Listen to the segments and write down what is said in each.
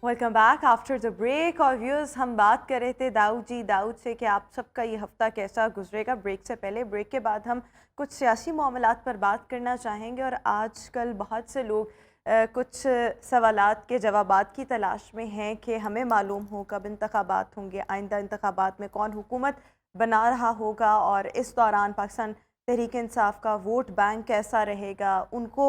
Welcome back after the break. और viewers, हम बात कर रहे थे दाऊद से कि आप सबका ये हफ़्ता कैसा गुजरेगा। ब्रेक से पहले, ब्रेक के बाद हम कुछ सियासी मामलात पर बात करना चाहेंगे। और आजकल बहुत से लोग कुछ सवालात के जवाबात की तलाश में हैं कि हमें मालूम हो कब इंतखाबात होंगे, आइंदा इंतखाबात में कौन हुकूमत बना रहा होगा, और इस दौरान पाकिस्तान तहरीक इंसाफ का वोट बैंक कैसा रहेगा, उनको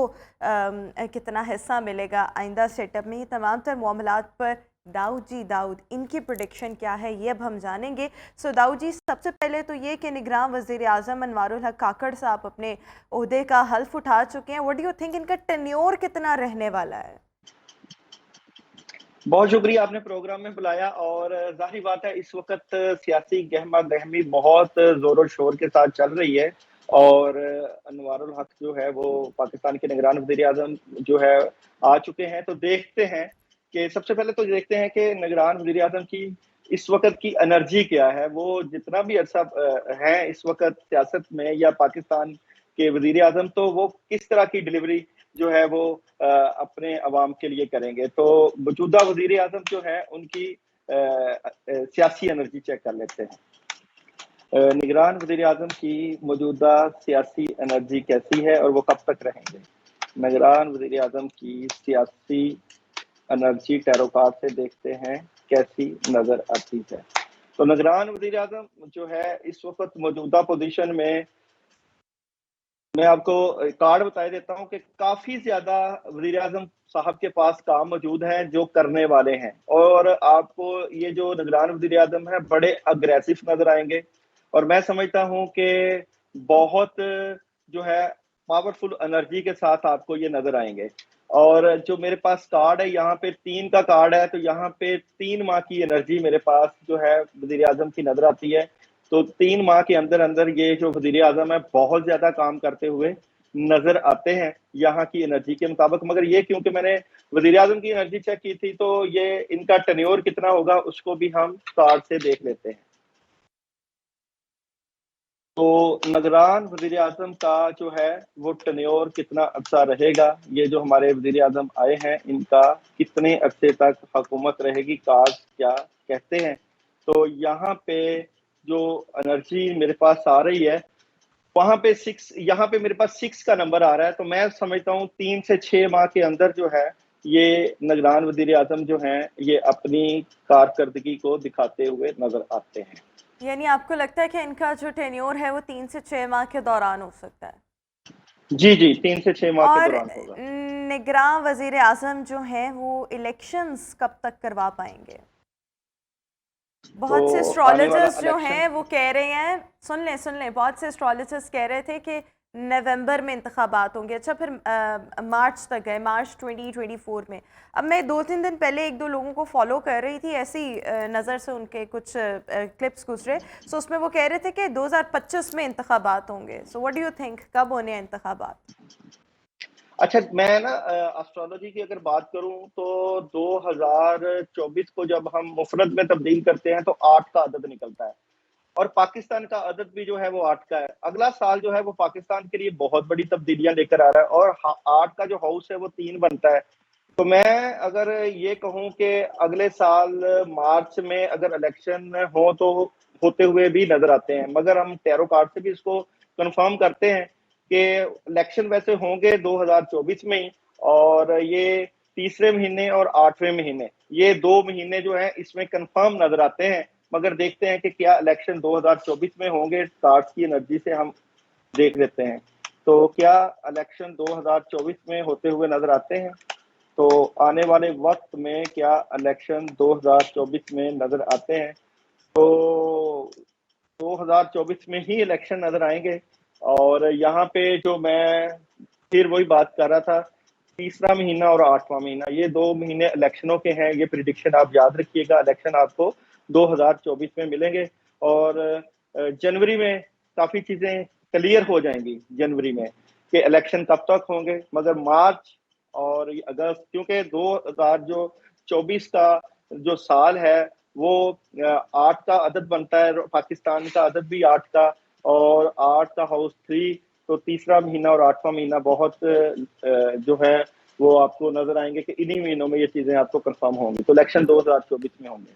कितना हिस्सा मिलेगा आइंदा सेटअप में। ये तमाम तर मामलात पर दाऊद इनकी प्रेडिक्शन क्या है, ये अब हम जानेंगे। सो दाऊद जी, सबसे पहले तो ये कि निगरान वज़ीर आज़म अनवारुल हक काकड़ साहब अपने ओहदे का हल्फ उठा चुके हैं। व्हाट डू यू थिंक, इनका टेन्योर कितना रहने वाला है? बहुत शुक्रिया, आपने प्रोग्राम में बुलाया। और जाहिर बात है, इस वक्त सियासी गहमा गहमी बहुत जोरों शोर के साथ चल रही है। और अनवारुल हक जो है वो पाकिस्तान के निगरान वज़ीर आज़म जो है आ चुके हैं। तो देखते हैं कि सबसे पहले तो देखते हैं कि निगरान वज़ीर आज़म की इस वक्त की एनर्जी क्या है। वो जितना भी अरसा है इस वक्त सियासत में या पाकिस्तान के वज़ीर आज़म, तो वो किस तरह की डिलीवरी जो है वो अपने अवाम के लिए करेंगे। तो मौजूदा वज़ीर आज़म जो है उनकी सियासी एनर्जी चेक कर लेते हैं। निगरान वज़ीर आज़म की मौजूदा सियासी एनर्जी कैसी है और वो कब तक रहेंगे। निगरान वज़ीर आज़म की सियासी एनर्जी टैरो कार्ड से देखते हैं कैसी नजर आती है। तो निगरान वज़ीर आज़म जो है इस वक्त मौजूदा पोजीशन में, मैं आपको कार्ड बता देता हूं कि काफी ज्यादा वज़ीर आज़म साहब के पास काम मौजूद है जो करने वाले हैं। और आपको ये जो निगरान वज़ीर आज़म है बड़े अग्रेसिव नजर आएंगे। और मैं समझता हूं कि बहुत जो है पावरफुल एनर्जी के साथ आपको ये नजर आएंगे। और जो मेरे पास कार्ड है, यहाँ पे 3 का कार्ड है, तो यहाँ पे 3 माह की एनर्जी मेरे पास जो है वज़ीर आज़म की नजर आती है। तो 3 माह के अंदर अंदर ये जो वज़ीर आज़म है बहुत ज्यादा काम करते हुए नजर आते हैं यहाँ की एनर्जी के मुताबिक। मगर ये क्योंकि मैंने वज़ीर आज़म की एनर्जी चेक की थी, तो ये इनका टेन्योर कितना होगा उसको भी हम कार्ड से देख लेते हैं। तो निगरान वज़ीर आज़म का जो है वो टेन्योर कितना अरसा रहेगा, ये जो हमारे वज़ीर आज़म आए हैं इनका कितने अरसे तक हुकूमत रहेगी, कार्ड क्या कहते हैं। तो यहाँ पे जो एनर्जी मेरे पास आ रही है वहां पे 6, यहाँ पे मेरे पास 6 का नंबर आ रहा है। तो मैं समझता हूँ 3 से 6 माह के अंदर जो है ये निगरान वज़ीर आज़म जो हैं ये अपनी कारकर्दगी को दिखाते हुए नजर आते हैं। यानी आपको लगता है कि इनका जो टेन्योर है वो 3 से 6 माह के दौरान हो सकता है? जी जी, 3 से 6 माह के और दौरान होगा। निगरान वज़ीर आज़म जो हैं वो इलेक्शंस कब तक करवा पाएंगे? तो बहुत से आने वाला एस्ट्रोलॉजर्स जो इलेक्शन, हैं वो कह रहे हैं, सुन लें, बहुत से एस्ट्रोलॉजर्स कह रहे थे कि नवंबर में इंतखाबात होंगे। अच्छा, फिर मार्च तक गए, मार्च 2024 में। अब मैं 2-3 दिन पहले 1-2 लोगों को फॉलो कर रही थी, ऐसी नज़र से उनके कुछ क्लिप्स गुजरे। सो उसमें वो कह रहे थे कि 2025 में इंतखाबात होंगे। So what do you think, कब होने हैं इंतखाबात? अच्छा मैं ना एस्ट्रोलॉजी की अगर बात करूं तो 2024 को जब हम मुफरत में तब्दील करते हैं तो 8 का अदद निकलता है। और पाकिस्तान का अदद भी जो है वो 8 का है। अगला साल जो है वो पाकिस्तान के लिए बहुत बड़ी तब्दीलियां लेकर आ रहा है। और 8 का जो हाउस है वो 3 बनता है। तो मैं अगर ये कहूं कि अगले साल मार्च में अगर इलेक्शन हो तो होते हुए भी नजर आते हैं। मगर हम टैरो कार्ड से भी इसको कंफर्म करते हैं कि इलेक्शन वैसे होंगे 2024 में ही। और ये तीसरे महीने और 8वें महीने, ये 2 महीने जो है इसमें कंफर्म नजर आते हैं। मगर देखते हैं कि क्या इलेक्शन 2024 में होंगे, कार्ड्स की एनर्जी से हम देख लेते हैं। तो क्या इलेक्शन 2024 में होते हुए नजर आते हैं। तो आने वाले वक्त में क्या इलेक्शन 2024 में नजर आते हैं। तो 2024 में ही इलेक्शन नजर आएंगे। और यहाँ पे जो मैं फिर वही बात कर रहा था, तीसरा महीना और 8वां महीना, ये 2 महीने इलेक्शनों के हैं। ये प्रिडिक्शन आप याद रखिएगा, इलेक्शन आपको 2024 में मिलेंगे। और जनवरी में काफी चीजें क्लियर हो जाएंगी जनवरी में कि इलेक्शन कब तक होंगे। मगर मार्च और अगस्त, क्योंकि 2024 का जो साल है वो 8 का अदद बनता है, पाकिस्तान का अदद भी 8 का, और 8 का हाउस 3। तो तीसरा महीना और 8वां महीना बहुत जो है وہ آپ کو نظر آئیں گے کہ انہی مہینوں میں یہ چیزیں آپ کو کنفرم ہوں گی. تو الیکشن 2024 میں ہوں گے.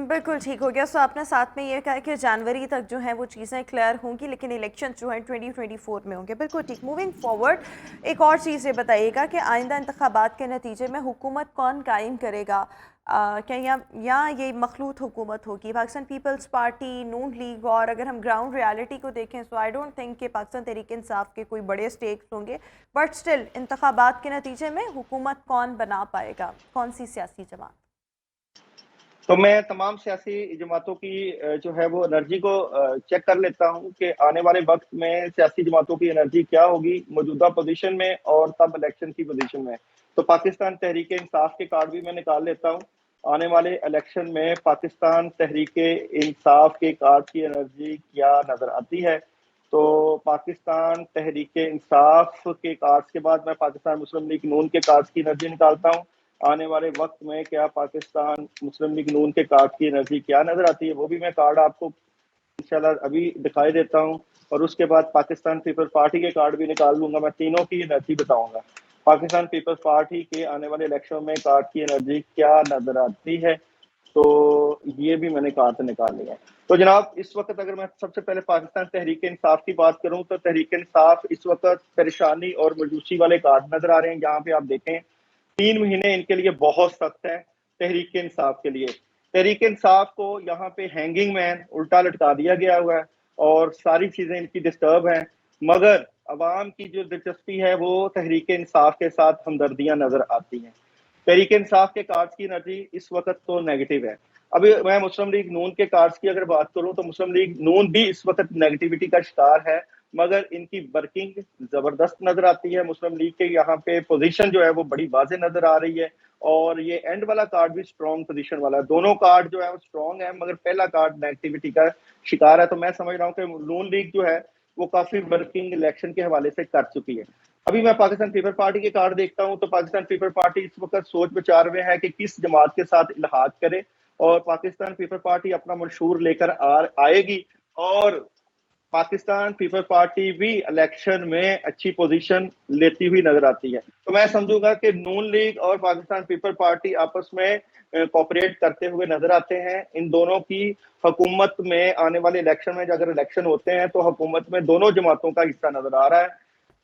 بالکل ٹھیک ہو گیا. سو آپ نے ساتھ میں یہ کہا کہ جنوری تک جو ہیں وہ چیزیں کلیئر ہوں گی، لیکن الیکشن جو ہیں 2024 میں ہوں گے. بالکل ٹھیک. موونگ فارورڈ ایک اور چیز یہ بتائیے گا کہ آئندہ انتخابات کے نتیجے میں حکومت کون قائم کرے گا؟ کیا یا یہ مخلوط حکومت ہوگی؟ پاکستان پیپلز پارٹی، نون لیگ، اور اگر ہم گراؤنڈ ریالٹی کو دیکھیں سو آئی ڈونٹ تھنک کہ پاکستان تحریک انصاف کے کوئی بڑے سٹیکس ہوں گے، بٹ سٹل انتخابات کے نتیجے میں حکومت کون بنا پائے گا؟ کون سی سیاسی جماعت؟ تو میں تمام سیاسی جماعتوں کی جو ہے وہ انرجی کو چیک کر لیتا ہوں کہ آنے والے وقت میں سیاسی جماعتوں کی انرجی کیا ہوگی موجودہ پوزیشن میں اور تب الیکشن کی پوزیشن میں. تو پاکستان تحریک انصاف کے کارڈ بھی میں نکال لیتا ہوں. آنے والے الیکشن میں پاکستان تحریک انصاف کے کارڈ کی انرجی کیا نظر آتی ہے. تو پاکستان تحریک انصاف کے کارڈ کے بعد میں پاکستان مسلم لیگ نون کے کارڈ کی انرجی نکالتا ہوں. آنے والے وقت میں کیا پاکستان مسلم لیگ نون کے کارڈ کی انرجی کیا نظر آتی ہے، وہ بھی میں کارڈ آپ کو انشاءاللہ ابھی دکھائی دیتا ہوں. اور اس کے بعد پاکستان پیپلز پارٹی کے کارڈ بھی نکال لوں گا. میں تینوں کی انرجی بتاؤں گا. پاکستان پیپلز پارٹی کے آنے والے الیکشن میں کارڈ کی انرجی کیا نظر آتی ہے، تو یہ بھی میں نے کارڈ نکال لیا. تو جناب اس وقت اگر میں سب سے پہلے پاکستان تحریک انصاف کی بات کروں تو تحریک انصاف اس وقت پریشانی اور مایوسی والے کارڈ نظر آ رہے ہیں. یہاں پہ آپ دیکھیں 3 مہینے ان کے لیے بہت سخت ہے تحریک انصاف کے لیے. تحریک انصاف کو یہاں پہ ہینگنگ مین الٹا لٹکا دیا گیا ہوا ہے اور ساری چیزیں ان کی ڈسٹرب ہیں، مگر عوام کی جو دلچسپی ہے وہ تحریک انصاف کے ساتھ ہمدردیاں نظر آتی ہیں. تحریک انصاف کے کارڈز کی انرجی اس وقت تو نیگیٹو ہے. ابھی میں مسلم لیگ نون کے کارڈز کی اگر بات کروں تو مسلم لیگ نون بھی اس وقت نیگیٹیوٹی کا شکار ہے، مگر ان کی ورکنگ زبردست نظر آتی ہے. مسلم لیگ کے یہاں پہ پوزیشن جو ہے وہ بڑی واضح نظر آ رہی ہے، اور یہ اینڈ والا کارڈ بھی سٹرونگ پوزیشن والا ہے. دونوں کارڈ جو ہے وہ سٹرونگ ہے، مگر پہلا کارڈ نیگیٹیوٹی کا شکار ہے. تو میں سمجھ رہا ہوں کہ نون لیگ جو ہے وہ کافی ورکنگ الیکشن کے حوالے سے کر چکی ہے. ابھی میں پاکستان پیپل پارٹی کے کارڈ دیکھتا ہوں تو پاکستان پیپل پارٹی اس وقت سوچ بچار میں ہے کہ کس جماعت کے ساتھ الحاق کرے، اور پاکستان پیپل پارٹی اپنا منشور لے کر آئے گی، اور پاکستان پیپل پارٹی بھی الیکشن میں اچھی پوزیشن لیتی ہوئی نظر آتی ہے. تو میں سمجھوں گا کہ نون لیگ اور پاکستان پیپل پارٹی آپس میں کوپریٹ کرتے ہوئے نظر آتے ہیں. ان دونوں کی حکومت میں آنے والے الیکشن میں اگر الیکشن ہوتے ہیں تو حکومت میں دونوں جماعتوں کا حصہ نظر آ رہا ہے،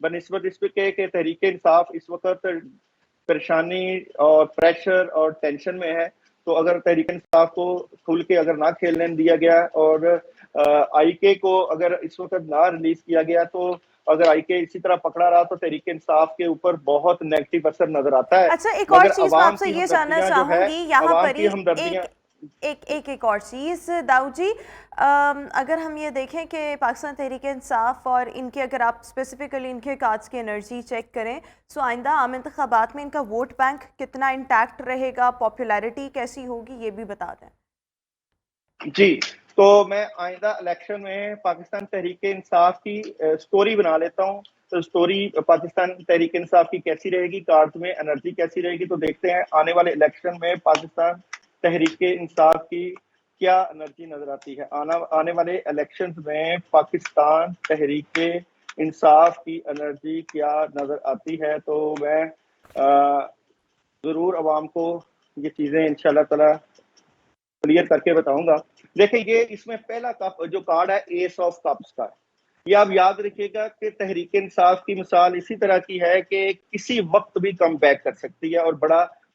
بنسبت اس پہ کہ تحریک انصاف اس وقت پریشانی اور پریشر اور ٹینشن میں ہے. تو اگر تحریک انصاف کو کھل کے اگر نہ کھیلنے دیا گیا اور آئی کے کو اگر اس وقت نہ ریلیز کیا گیا، تو اگر آئی کے اسی طرح پکڑا رہا تو تحریک انصاف کے اوپر بہت نیگیٹو اثر نظر آتا ہے. اچھا ایک اور مگر چیز میں آپ عوام سے کی یہ جاننا ہمدردیاں جو چاہوں ہے، گی یہاں عوام پر کی ہی ہمدردیاں ایک اور چیز داؤد جی، اگر ہم یہ دیکھیں کہ پاکستان تحریک انصاف اور ان کے اگر آپ اسپیسیفکلی ان کے کارڈز کی انرجی چیک کریں سو آئندہ عام انتخابات میں ان کا ووٹ بینک کتنا انٹیکٹ رہے گا، پاپولیرٹی کیسی ہوگی، یہ بھی بتا دیں. جی، تو میں آئندہ الیکشن میں پاکستان تحریک انصاف کی سٹوری بنا لیتا ہوں. تو سٹوری پاکستان تحریک انصاف کی کیسی رہے گی، کارڈ میں انرجی کیسی رہے گی، تو دیکھتے ہیں آنے والے الیکشن میں پاکستان تحریک انصاف کی کیا انرجی نظر آتی ہے. آنے والے الیکشن میں پاکستان تحریک انصاف کی انرجی کیا نظر آتی ہے. تو میں ضرور عوام کو یہ چیزیں انشاءاللہ تعالی کلیئر کر کے بتاؤں گا. دیکھیں یہ اس میں پہلا کپ جو کارڈ ہے ایس آف کپس کا، یہ آپ یاد رکھیے گا کہ تحریک انصاف کی مثال اسی طرح کی ہے کہ کسی وقت بھی کم بیک کر سکتی ہے اور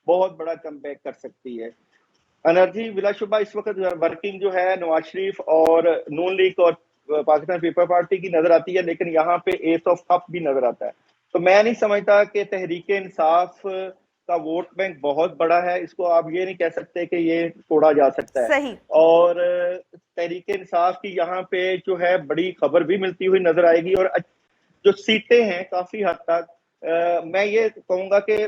بہت بڑا کم بیک کر سکتی ہے. انرجی بلا شبہ اس وقت ورکنگ جو ہے نواز شریف اور نون لیگ اور پاکستان پیپل پارٹی کی نظر آتی ہے، لیکن یہاں پہ ایس آف کپ بھی نظر آتا ہے. تو میں نہیں سمجھتا کہ تحریک انصاف کا ووٹ بینک بہت بڑا ہے، اس کو آپ یہ نہیں کہہ سکتے کہ یہ توڑا جا سکتا ہے. صحیح. اور تحریک انصاف کی یہاں پہ جو ہے بڑی خبر بھی ملتی ہوئی نظر آئے گی، اور جو سیٹیں ہیں کافی حد تک میں یہ کہوں گا کہ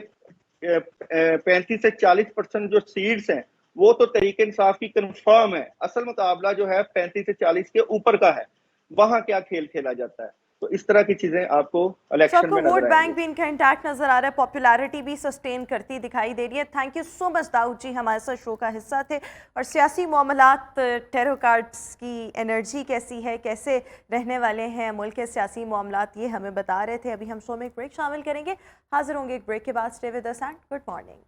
35 سے 40% جو سیٹس ہیں وہ تو تحریک انصاف کی کنفرم ہے. اصل مقابلہ جو ہے 35 سے 40 کے اوپر کا ہے، وہاں کیا کھیل کھیلا جاتا ہے. तो इस तरह की चीजें आपको तो इलेक्शन आपको में वोट नजर बैंक आएंगी। भी इनका इंटैक्ट नजर आ रहा है, पॉपुलैरिटी भी सस्टेन करती दिखाई दे रही है। Thank you so much Daud ji, हमारे साथ शो का हिस्सा थे। और सियासी मामलात, टैरो कार्ड्स की एनर्जी कैसी है, कैसे रहने वाले हैं मुल्क के सियासी मामलात, ये हमें बता रहे थे। अभी हम शो में एक ब्रेक शामिल करेंगे, हाजिर होंगे एक ब्रेक के बाद। Stay with us and good morning.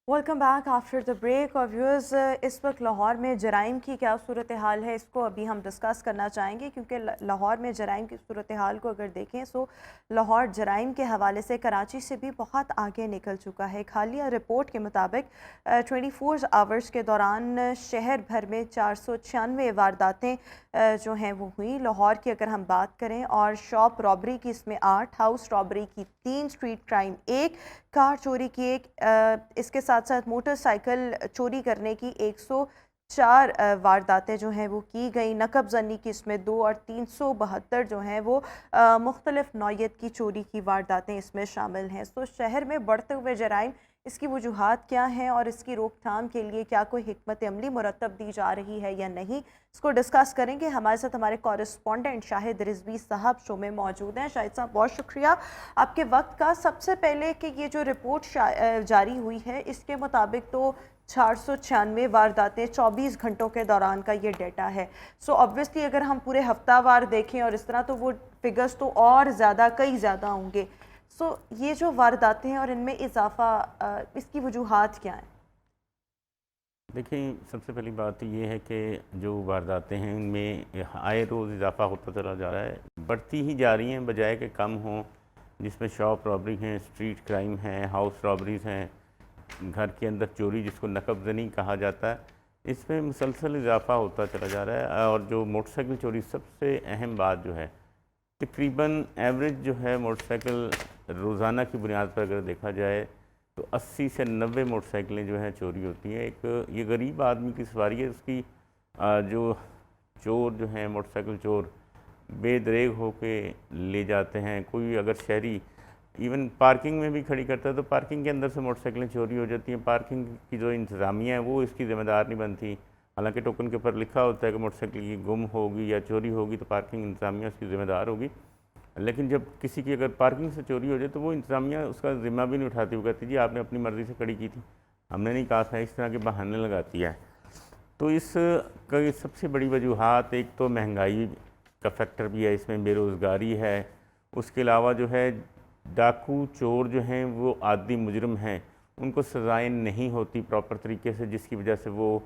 Welcome back after the break. और व्यूअर्स, इस वक्त लाहौर में जराइम की क्या सूरत हाल है, इसको अभी हम डिस्कस करना चाहेंगे, क्योंकि लाहौर में जराइम की सूरत हाल को अगर देखें तो लाहौर जराइम के हवाले से कराची से भी बहुत आगे निकल चुका है। एक हालिया रिपोर्ट के मुताबिक 24 आवर्स के दौरान शहर भर में 496 वारदातें जो हैं वो हुई। लाहौर की अगर हम बात करें, और शॉप रॉबरी की इसमें 8, हाउस रॉबरी की 3, स्ट्रीट क्राइम 1, कार चोरी की 1, इसके साथ साथ मोटरसाइकिल चोरी करने की 104 वारदातें जो हैं वो की गई। नकब जनी की इसमें 2 और 372 जो हैं वो मुख्तलिफ नौयत की चोरी की वारदातें इसमें शामिल हैं। तो शहर में बढ़ते हुए जराइम, इसकी वजूहात क्या हैं और इसकी रोकथाम के लिए क्या कोई हिकमत अमली मुरतब दी जा रही है या नहीं, इसको डिस्कस करेंगे। हमारे साथ हमारे कॉरेस्पॉन्डेंट शाहिद रिजवी साहब शो में मौजूद हैं। शाहिद साहब, बहुत शुक्रिया आपके वक्त का। सबसे पहले कि ये जो रिपोर्ट जारी हुई है, इसके मुताबिक तो 496 वारदातें 24 घंटों के दौरान का ये डेटा है। सो ऑब्वियसली अगर हम पूरे हफ्तावार देखें और इस तरह, तो वो फिगर्स तो और ज़्यादा, कई ज़्यादा होंगे। सो ये जो वारदातें हैं और इनमें इजाफा, इसकी वजूहात क्या हैं? देखिए, सबसे पहली बात तो ये है कि जो वारदातें हैं इनमें आए रोज़ इजाफा होता चला जा रहा है, बढ़ती ही जा रही हैं बजाय कि कम हों। जिसमें शॉप रॉबरी हैं, स्ट्रीट क्राइम हैं, हाउस रॉबरीज़ हैं, घर के अंदर चोरी जिसको नकबजनी कहा जाता है, इसमें मुसलसल इजाफा होता चला जा रहा है। और जो मोटरसाइकिल चोरी, सबसे अहम बात जो है, तकरीबन एवरेज जो है मोटरसाइकिल रोज़ाना की बुनियाद पर अगर देखा जाए तो 80 से 90 मोटरसाइकिलें जो हैं चोरी होती हैं। एक ये गरीब आदमी की सवारी है, उसकी जो चोर जो हैं, मोटरसाइकिल चोर बेदरेग होके ले जाते हैं। कोई अगर शहरी इवन पार्किंग में भी खड़ी करता है तो पार्किंग के अंदर से मोटरसाइकिलें चोरी हो जाती हैं। पार्किंग की जो इंतज़ामिया है वो इसकी ज़िम्मेदार नहीं बनती। हालांकि टोकन के ऊपर लिखा होता है कि मोटरसाइकिल की गुम होगी या चोरी होगी तो पार्किंग इंतज़ामिया उसकी ज़िम्मेदार होगी, लेकिन जब किसी की अगर पार्किंग से चोरी हो जाए तो वो इंतज़ामिया उसका ज़िम्मा भी नहीं उठाती। वो कहती जी आपने अपनी मर्ज़ी से खड़ी की थी, हमने नहीं कहा था, इस तरह के बहाने लगाती है। तो इस का सबसे बड़ी वजूहात, एक तो महंगाई का फैक्टर भी है, इसमें बेरोज़गारी है। उसके अलावा जो है डाकू चोर जो हैं वो आदि मुजरम हैं, उनको सज़ाएँ नहीं होती प्रॉपर तरीके से, जिसकी वजह से वो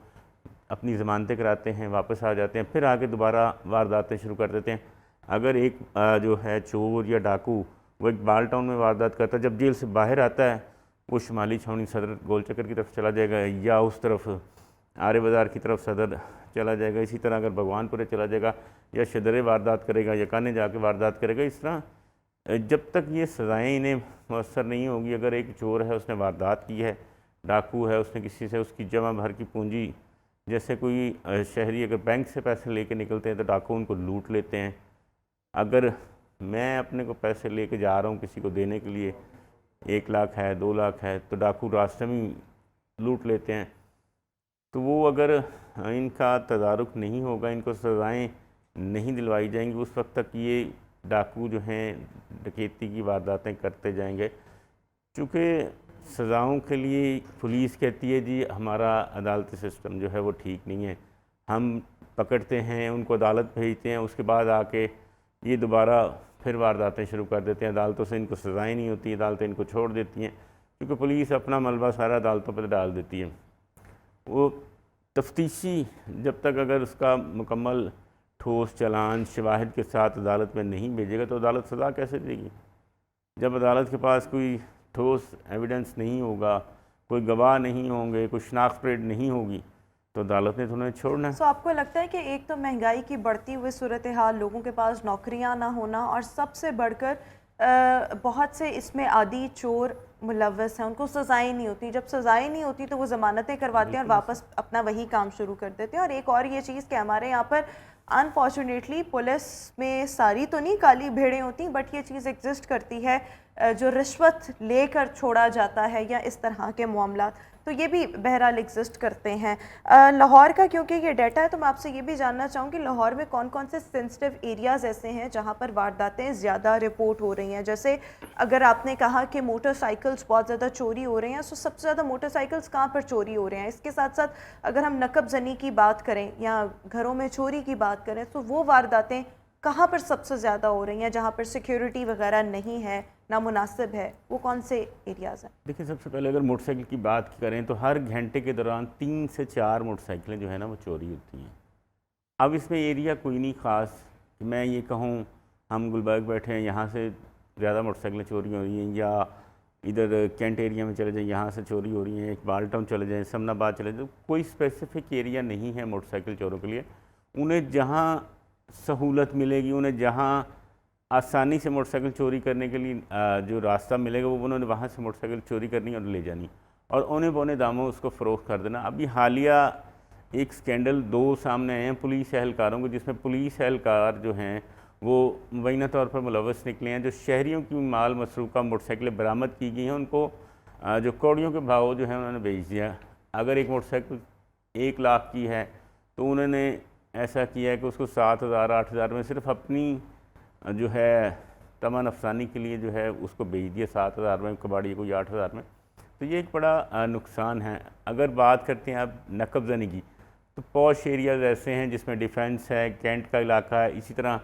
अपनी ज़मानतें कराते हैं, वापस आ जाते हैं, फिर आगे दोबारा वारदातें शुरू कर देते हैं। अगर एक जो है चोर या डाकू वो एक बाल टाउन में वारदात करता है, जब जेल से बाहर आता है वो शुमाली छावनी सदर गोल चक्कर की तरफ चला जाएगा या उस तरफ आर्य बाज़ार की तरफ सदर चला जाएगा। इसी तरह अगर भगवानपुरे चला जाएगा या शदरे वारदात करेगा या काने जाके वारदात करेगा। इस तरह जब तक ये सज़ाएँ इन्हें मुयस्सर नहीं होगी, अगर एक चोर है उसने वारदात की है, डाकू है उसने किसी से उसकी जमा भर की पूंजी, जैसे कोई शहरी अगर बैंक से पैसे लेके निकलते हैं तो डाकू उनको लूट लेते हैं। अगर मैं अपने को पैसे लेके जा रहा हूँ किसी को देने के लिए, 1 लाख है, 2 लाख है, तो डाकू रास्ते में लूट लेते हैं। तो वो अगर इनका तदारुक नहीं होगा, इनको सज़ाएँ नहीं दिलवाई जाएंगी, उस वक्त तक ये डाकू जो हैं डकैती की वारदातें करते जाएंगे। चूँकि सज़ाओं के लिए पुलिस कहती है जी हमारा अदालती सिस्टम जो है वो ठीक नहीं है, हम पकड़ते हैं, उनको अदालत भेजते हैं, उसके बाद आके ये दोबारा फिर वारदातें शुरू कर देते हैं। अदालतों से इनको सज़ाएँ नहीं होती, अदालतें इनको छोड़ देती हैं, क्योंकि पुलिस अपना मलबा सारा अदालतों पर डाल देती है। वो तफ्तीशी जब तक अगर उसका मुकम्मल ठोस चालान शवाहिद के साथ अदालत में नहीं भेजेगा तो अदालत सज़ा कैसे देगी? जब अदालत के पास कोई ठोस एविडेंस नहीं होगा, कोई गवाह नहीं होंगे, कोई शनाख्त परेड नहीं होगी, तो अदालत ने तो उन्हें छोड़ना है। तो आपको लगता है कि एक तो महंगाई की बढ़ती हुई सूरत हाल, लोगों के पास नौकरियां ना होना, और सबसे बढ़कर बहुत से इसमें आदि चोर मुलव्वस हैं, उनको सज़ाएँ नहीं होती। जब सज़ाएँ नहीं होती तो वो ज़मानतें करवाते हैं और वापस अपना वही काम शुरू कर देते हैं। और एक और ये चीज़ कि हमारे यहाँ पर अनफॉर्चुनेटली पुलिस में सारी तो नहीं काली भेड़ें होती, बट ये चीज़ एग्जिस्ट करती है जो रिश्वत लेकर छोड़ा जाता है या इस तरह के मामला, तो ये भी बहरहाल एग्जिस्ट करते हैं। लाहौर का क्योंकि ये डाटा है तो मैं आपसे ये भी जानना चाहूँगी लाहौर में कौन कौन से सेंसिटिव एरियाज़ ऐसे हैं जहाँ पर वारदातें ज़्यादा रिपोर्ट हो रही हैं। जैसे अगर आपने कहा कि मोटरसाइकिल्स बहुत ज़्यादा चोरी हो रहे हैं, तो सबसे ज़्यादा मोटरसाइकिल्स कहाँ पर चोरी हो रहे हैं? इसके साथ साथ अगर हम नकब ज़नी की बात करें या घरों में चोरी की बात करें तो वो वारदातें कहाँ पर सबसे ज़्यादा हो रही हैं जहाँ पर सिक्योरिटी वगैरह नहीं है, नामुनासिब है, वो कौन से एरियाज़ हैं? देखिए, सबसे पहले अगर मोटरसाइकिल की बात करें तो हर घंटे के दौरान 3 से 4 मोटरसाइकिलें जो है ना वो चोरी होती हैं। अब इसमें एरिया कोई नहीं ख़ास कि मैं ये कहूँ हम गुलबर्ग बैठे हैं यहाँ से ज़्यादा मोटरसाइकिलें चोरी हो रही हैं, या इधर कैंट एरिया में चले जाएँ यहाँ से चोरी हो रही हैं, इकबाल टाउन चले जाएँ, समनाबाद चले जाएँ। कोई स्पेसिफिक एरिया नहीं है मोटरसाइकिल चोरों के लिए। उन्हें जहाँ सहूलत मिलेगी, उन्हें जहाँ आसानी से मोटरसाइकिल चोरी करने के लिए जो रास्ता मिलेगा वो उन्होंने वहाँ से मोटरसाइकिल चोरी करनी और ले जानी और औने पौने दामों उसको फ़रोख्त कर देना। अभी हालिया एक स्कैंडल 2 सामने आए हैं पुलिस एहलकारों को, जिसमें पुलिस एहलकार जो हैं वो मुबैना तौर पर मुलव्वस निकले हैं। जो शहरियों की माल मसरूक़ा मोटरसाइकिलें बरामद की गई हैं उनको जो कौड़ियों के भाव जो हैं उन्होंने बेच दिया। अगर एक मोटरसाइकिल 1 लाख की है तो उन्होंने ऐसा किया है कि उसको 7,000 8,000 में सिर्फ अपनी जो है तमन अफसानी के लिए जो है उसको बेच दिया 7,000 में, कबाड़ी कोई 8,000 में। तो ये एक बड़ा नुकसान है। अगर बात करते हैं आप नकब ज़नी की, तो पॉश एरियाज़ ऐसे हैं जिसमें डिफेंस है, कैंट का इलाका है, इसी तरह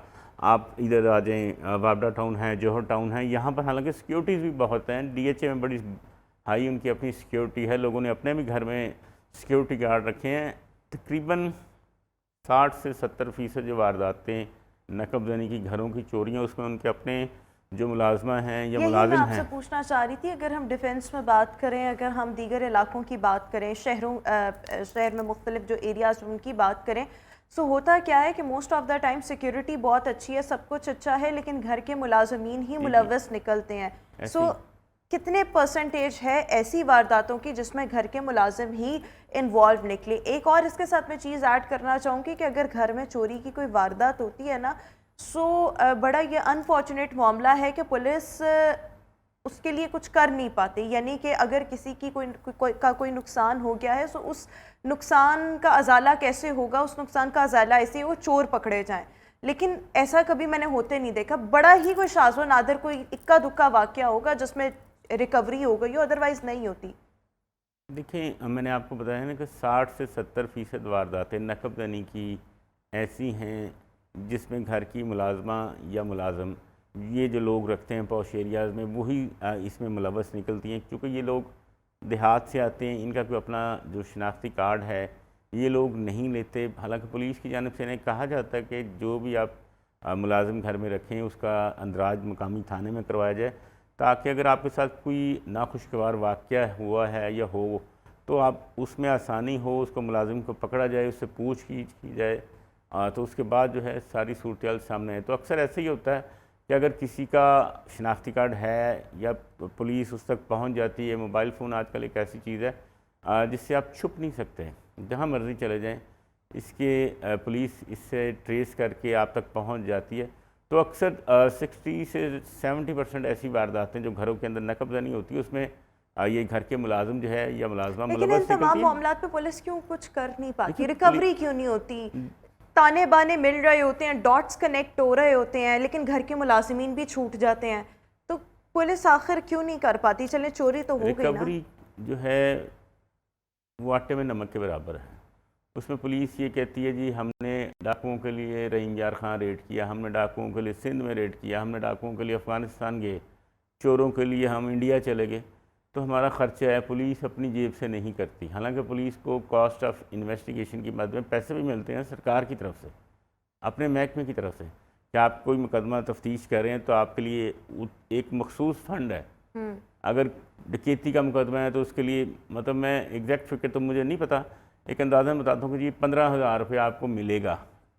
आप इधर आ जाएँ वापडा टाउन है, जौहर टाउन है, यहाँ पर हालांकि सिक्योरिटीज़ भी बहुत हैं। DHA में बड़ी हाई उनकी अपनी सिक्योरिटी है, लोगों ने अपने भी घर में सिक्योरिटी गार्ड रखे हैं। तकरीबन 60 से 70% जो वारदातें नकब ज़नी की घरों की चोरियाँ उसमें उनके अपने जो मुलाजमा हैं या मुलाजिम हैं। मैं आपसे पूछना चाह रही थी, अगर हम डिफेंस में बात करें, अगर हम दीगर इलाकों की बात करें, शहर में मुख्तलिफ जो एरियाज उनकी बात करें, सो होता क्या है कि most of the time security बहुत अच्छी है, सब कुछ अच्छा है, लेकिन घर के मुलाजमीन ही मुलव्वस निकलते हैं। सो कितने परसेंटेज है ऐसी वारदातों की जिसमें घर के मुलाजिम ही इन्वॉल्व निकले? एक और इसके साथ मैं चीज़ ऐड करना चाहूँगी कि अगर घर में चोरी की कोई वारदात होती है ना, सो बड़ा ये अनफॉर्चुनेट मामला है कि पुलिस उसके लिए कुछ कर नहीं पाती। यानी कि अगर किसी की कोई नुकसान हो गया है, सो उस नुकसान का अजाला कैसे होगा? उस नुकसान का अजाला ऐसे वो चोर पकड़े जाएं, लेकिन ऐसा कभी मैंने होते नहीं देखा। बड़ा ही कोई शाज़ो नादर कोई इक्का दुक्का वाक़या होगा जिसमें रिकवरी हो गई हो, अदरवाइज़ नहीं होती। देखिए, मैंने आपको बताया ना कि 60 से 70% वारदातें नकब ज़नी की ऐसी हैं जिसमें घर की मुलाजमा या मुलाजम ये जो लोग रखते हैं पॉश एरियाज़ में वही इसमें मुलव्वस निकलती हैं, क्योंकि ये लोग देहात से आते हैं, इनका कोई अपना जो शनाख्ती कार्ड है ये लोग नहीं लेते। हालांकि पुलिस की जानिब से इन्हें कहा जाता है कि जो भी आप मुलाजिम घर में रखें उसका अंदराज मुकामी थाने में करवाया जाए, ताकि अगर आपके साथ कोई नाखुशगवार वाक़या हुआ है या हो तो आप उसमें आसानी हो, उसको मुलाजिम को पकड़ा जाए, उससे पूछगीछ की जाए, तो उसके बाद जो है सारी सूरत सामने है। तो अक्सर ऐसे ही होता है कि अगर किसी का शनाख्ती कार्ड है या पुलिस उस तक पहुंच जाती है। मोबाइल फ़ोन आजकल एक ऐसी चीज़ है जिससे आप छुप नहीं सकते, जहां मर्ज़ी चले जाएं, इसके पुलिस इससे ट्रेस करके आप तक पहुंच जाती है। तो अक्सर 60 से 70% ऐसी वारदातें जो घरों के अंदर नकब ज़नी होती है उसमें ये घर के मुलाजिम जो है या मुलाजमा मुलव्वस निकलती है। तमाम मामलात पे पुलिस क्यों कुछ कर नहीं पाती? रिकवरी क्यों नहीं होती? ताने बाने मिल रहे होते हैं, डॉट्स कनेक्ट हो रहे होते हैं, लेकिन घर के मुलाजिमीन भी छूट जाते हैं, तो पुलिस आखिर क्यों नहीं कर पाती? चले चोरी तो हो गई ना। रिकवरी जो है वो आटे में नमक के बराबर है। उसमें पुलिस ये कहती है जी हमने डाकुओं के लिए रहीम यार खां रेड किया, हमने डाकुओं के लिए सिंध में रेड किया, हमने डाकुओं के लिए अफ़गानिस्तान गए, चोरों के लिए हम इंडिया चले गए, तो हमारा ख़र्चा है। पुलिस अपनी जेब से नहीं करती। हालांकि पुलिस को कॉस्ट ऑफ इन्वेस्टिगेशन की मद में पैसे भी मिलते हैं सरकार की तरफ से, अपने महकमे की तरफ से, कि आप कोई मुकदमा तफ्तीश कर रहे हैं तो आपके लिए एक मखसूस फ़ंड है। अगर डकैती का मुकदमा है तो उसके लिए मतलब मैं एग्जैक्ट फिक्र तो मुझे नहीं पता, एक अंदाज़ा बताता हूँ कि जी 15,000 रुपये आपको मिलेगा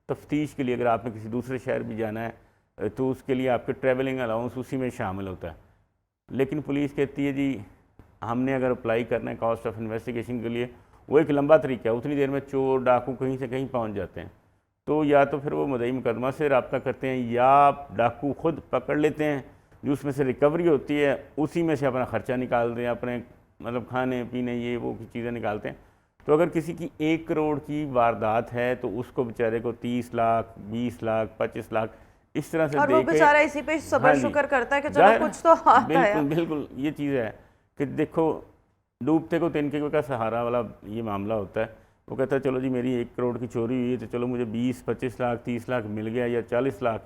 तफ्तीश के लिए। अगर आपने किसी दूसरे शहर भी जाना है तो उसके लिए आपके ट्रैवलिंग अलाउंस उसी में शामिल होता है। लेकिन पुलिस कहती है जी हमने अगर अप्लाई करना है कॉस्ट ऑफ इन्वेस्टिगेशन के लिए, वो एक लंबा तरीका है, उतनी देर में चोर डाकू कहीं से कहीं पहुंच जाते हैं। تو یا تو پھر وہ مدعی مقدمہ سے رابطہ کرتے ہیں یا ڈاکو خود پکڑ لیتے ہیں، جو اس میں سے ریکوری ہوتی ہے اسی میں سے اپنا خرچہ نکالتے ہیں، اپنے مطلب کھانے پینے یہ وہ چیزیں نکالتے ہیں۔ تو اگر کسی کی 1 کروڑ کی واردات ہے تو اس کو بیچارے کو 30 لاکھ 20 لاکھ 25 لاکھ اس طرح سے اور دے وہ کے بیچارہ اسی پہ صبر شکر کرتا ہے کہ چلو کچھ تو آتا ہے۔ بالکل یہ چیز ہے کہ دیکھو ڈوبتے کو تنکے کا سہارا والا یہ معاملہ ہوتا ہے۔ وہ کہتا ہے چلو جی میری 1 کروڑ کی چوری ہوئی ہے تو چلو مجھے 20-25 لاکھ 30 لاکھ مل گیا یا 40 لاکھ،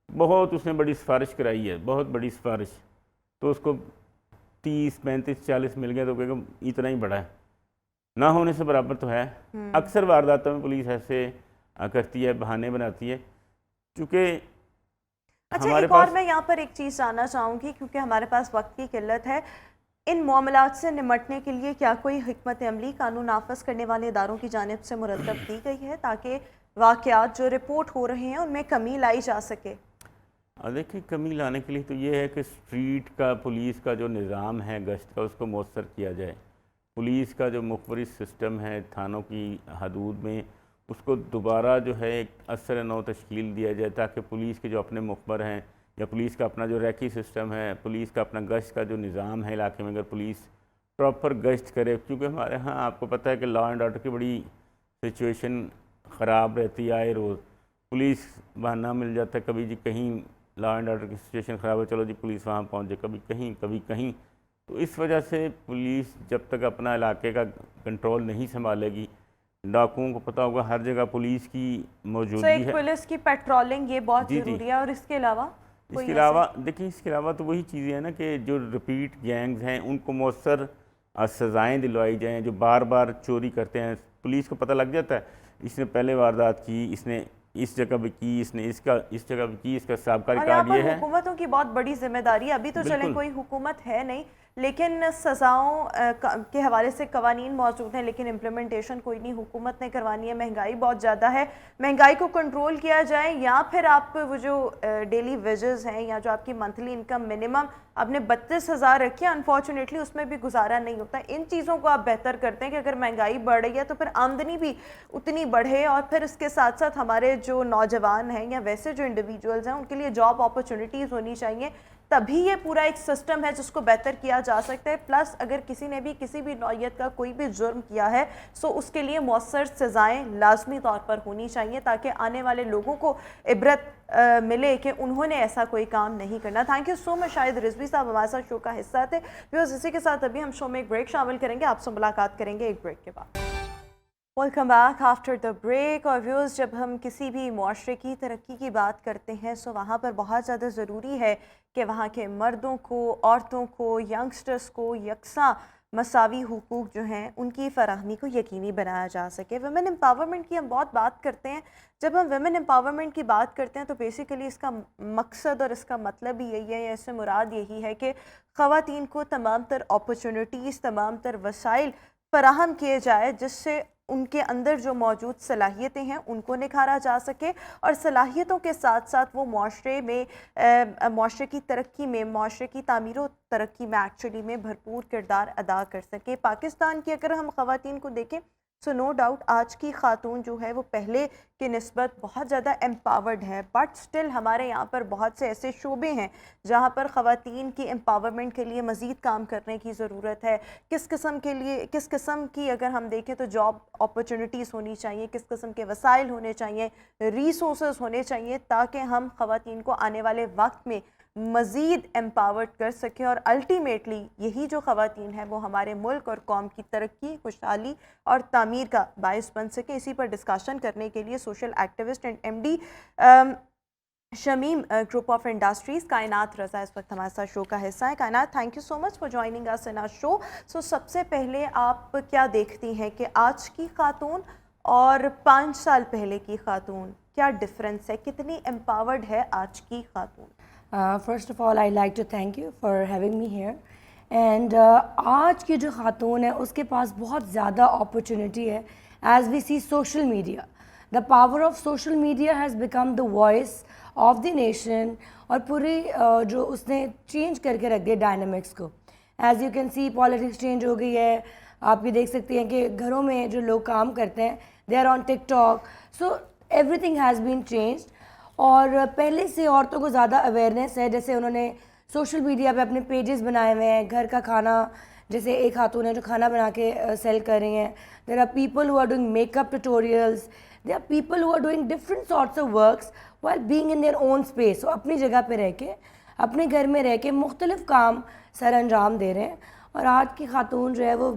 بہت اس نے بڑی سفارش کرائی ہے، بہت بڑی سفارش، تو اس کو 30-35-40 مل گیا تو کہے گا اتنا ہی بڑا ہے، نہ ہونے سے برابر تو ہے۔ اکثر وارداتوں میں پولیس ایسے کرتی ہے، بہانے بناتی ہے، چونکہ اچھا ہمارے ایک اور پاس میں یہاں پر ایک چیز جاننا چاہوں گی کیونکہ ہمارے پاس وقت کی قلت ہے، ان معاملات سے نمٹنے کے لیے کیا کوئی حکمت عملی قانون نافذ کرنے والے اداروں کی جانب سے مرتب کی گئی ہے تاکہ واقعات جو رپورٹ ہو رہے ہیں ان میں کمی لائی جا سکے؟ دیکھیں کمی لانے کے لیے تو یہ ہے کہ اسٹریٹ کا پولیس کا جو نظام ہے گشت کا اس کو مؤثر کیا جائے، پولیس کا جو مخبری سسٹم ہے تھانوں کی حدود میں اس کو دوبارہ جو ہے ایک اثر نو تشکیل دیا جائے تاکہ پولیس کے جو اپنے مخبر ہیں یا پولیس کا اپنا جو ریکی سسٹم ہے، پولیس کا اپنا گشت کا جو نظام ہے علاقے میں، اگر پولیس پراپر گشت کرے، کیونکہ ہمارے ہاں آپ کو پتہ ہے کہ لا اینڈ آرڈر کی بڑی سچویشن خراب رہتی ہے، آئے روز پولیس بہانہ مل جاتا ہے، کبھی جی کہیں لا اینڈ آرڈر کی سچویشن خراب ہے چلو جی پولیس وہاں پہنچ جائے، کبھی کہیں، تو اس وجہ سے پولیس جب تک اپنا علاقے کا کنٹرول نہیں سنبھالے گی، ڈاکوؤں کو پتہ ہوگا ہر جگہ پولیس کی موجودگی ایک ہے۔ پولیس کی پیٹرولنگ یہ بہت ضروری ہے، اور اس کے علاوہ دیکھیں اس کے علاوہ تو وہی چیزیں ہیں نا کہ جو ریپیٹ گینگز ہیں ان کو مؤثر سزائیں دلوائی جائیں، جو بار بار چوری کرتے ہیں، پولیس کو پتہ لگ جاتا ہے اس نے پہلے واردات کی، اس نے اس جگہ بھی کی، اس نے اس جگہ بھی کی، اس کا سابقہ اور یہاں ریکارڈ پر یہ ہے۔ حکومتوں کی بہت بڑی ذمہ داری ہے، ابھی تو چلیں کوئی حکومت ہے نہیں لیکن سزاؤں کے حوالے سے قوانین موجود ہیں لیکن امپلیمنٹیشن کوئی نہیں حکومت نے کروانی ہے، مہنگائی بہت زیادہ ہے، مہنگائی کو کنٹرول کیا جائے یا پھر آپ وہ جو ڈیلی ویجز ہیں یا جو آپ کی منتھلی انکم منیمم آپ نے 32,000 رکھی ہے، انفارچونیٹلی اس میں بھی گزارا نہیں ہوتا، ان چیزوں کو آپ بہتر کرتے ہیں کہ اگر مہنگائی بڑھ رہی ہے تو پھر آمدنی بھی اتنی بڑھے، اور پھر اس کے ساتھ ساتھ ہمارے جو نوجوان ہیں یا ویسے جو انڈیویجولز ہیں ان کے لیے جاب اپرچونیٹیز ہونی چاہیے، تبھی یہ پورا ایک سسٹم ہے جس کو بہتر کیا جا سکتا ہے۔ پلس اگر کسی نے بھی کسی بھی نوعیت کا کوئی بھی جرم کیا ہے سو اس کے لیے مؤثر سزائیں لازمی طور پر ہونی چاہیے تاکہ آنے والے لوگوں کو عبرت ملے کہ انہوں نے ایسا کوئی کام نہیں کرنا۔ تھینک یو سو مچ شاہد رضوی صاحب ہمارے ساتھ شو کا حصہ تھے۔ ویورز اسی کے ساتھ ابھی ہم شو میں ایک بریک شامل کریں گے، آپ سے ملاقات کریں گے ایک بریک کے بعد۔ Welcome back after the break. اور ویورز جب ہم کسی بھی معاشرے کی ترقی کی بات کرتے ہیں سو وہاں پر بہت زیادہ ضروری ہے کہ وہاں کے مردوں کو، عورتوں کو، ینگسٹرز کو یکساں مساوی حقوق جو ہیں ان کی فراہمی کو یقینی بنایا جا سکے۔ ویمن امپاورمنٹ کی ہم بہت بات کرتے ہیں، جب ہم ویمن امپاورمنٹ کی بات کرتے ہیں تو بیسیکلی اس کا مقصد اور اس کا مطلب ہی یہی ہے یا اس سے مراد یہی ہے کہ خواتین کو تمام تر اپرچونٹیز، تمام تر وسائل فراہم کیے جائے جس سے ان کے اندر جو موجود صلاحیتیں ہیں ان کو نکھارا جا سکے، اور صلاحیتوں کے ساتھ ساتھ وہ معاشرے کی ترقی میں، معاشرے کی تعمیر و ترقی میں ایکچولی میں بھرپور کردار ادا کر سکے۔ پاکستان کی اگر ہم خواتین کو دیکھیں سو نو ڈاؤٹ آج کی خاتون جو ہے وہ پہلے کی نسبت بہت زیادہ امپاورڈ ہے، بٹ سٹل ہمارے یہاں پر بہت سے ایسے شعبے ہیں جہاں پر خواتین کی امپاورمنٹ کے لیے مزید کام کرنے کی ضرورت ہے۔ کس قسم کی اگر ہم دیکھیں تو جاب اپرچونٹیز ہونی چاہیے، کس قسم کے وسائل ہونے چاہیے، ریسورسز ہونے چاہیے تاکہ ہم خواتین کو آنے والے وقت میں مزید امپاورڈ کر سکیں، اور الٹیمیٹلی یہی جو خواتین ہیں وہ ہمارے ملک اور قوم کی ترقی، خوشحالی اور تعمیر کا باعث بن سکیں۔ اسی پر ڈسکشن کرنے کے لیے social activist and M D Shamim group of industries Kainat Raza اس وقت ہمارے ساتھ شو کا حصہ ہے۔ Kainat, thank you so much for joining us in our show. So سب سے پہلے آپ کیا دیکھتی ہیں کہ آج کی خاتون اور 5 سال پہلے کی خاتون کیا ڈفرینس ہے، کتنی امپاورڈ ہے آج کی خاتون؟ First of all, I'd like to thank you for having me here. And آج کی جو خاتون ہے اس کے پاس بہت زیادہ اپرچونٹی ہے as we see social media. The power of social media has become the voice of the nation, اور پوری جو اس نے چینج کر کے رکھ دیا ڈائنامکس کو. As you can see politics change ہو گئی ہے، آپ یہ دیکھ سکتے ہیں کہ گھروں میں جو لوگ کام کرتے ہیں they are on TikTok. So every thing has been changed. اور پہلے سے عورتوں کو زیادہ اویئرنیس ہے. جیسے انہوں نے سوشل میڈیا پہ اپنے پیجز بنائے ہوئے ہیں, گھر کا کھانا, جیسے ایک خاتون ہے جو کھانا بنا کے سیل کر رہی ہیں. There are people who are doing make up tutorials, there are people who are doing different sorts of works while being in their own space. وہ اپنی جگہ پہ رہ کے, اپنے گھر میں رہ کے مختلف کام سر انجام دے رہے ہیں. اور آج کی خاتون جو ہے وہ